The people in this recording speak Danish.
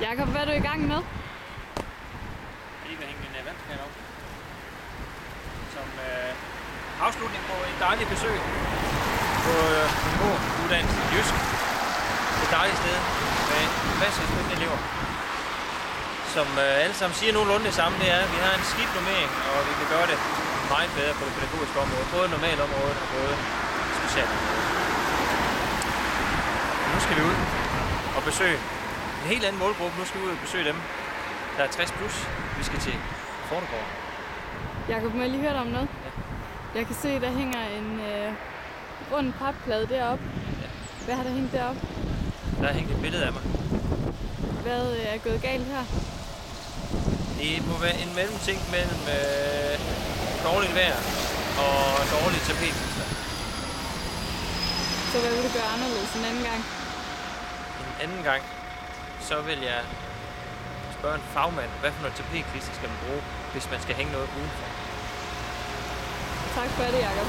Jakob, hvad er du i gang med? Lige vil hænge en vandplan op. Som afslutning på et dejligt besøg på uddannelse i Jysk. Et dejligt sted med en masse spændende elever. Som alle sammen siger nogenlunde det samme, det er, at vi har en skidt normering, og vi kan gøre det meget bedre på det pædagogiske område. Både normalområdet og både specialområdet. Nu skal vi ud og besøge en helt anden målgruppe. Nu skal vi ud og besøge dem, der er 60 plus. Vi skal til Fortegård. Jakob, må jeg lige høre dig om noget? Ja. Jeg kan se, der hænger en rund papplade deroppe. Ja. Hvad har der hængt deroppe? Der er hængt et billede af mig. Hvad er gået galt her? Det må være en mellemting mellem dårligt vejr og dårligt tapet. Så hvad vil du gøre anderledes en anden gang? En anden gang, så vil jeg spørge en fagmand, hvad for noget tapetklister skal man bruge, hvis man skal hænge noget udenfor. Tak for det, Jakob.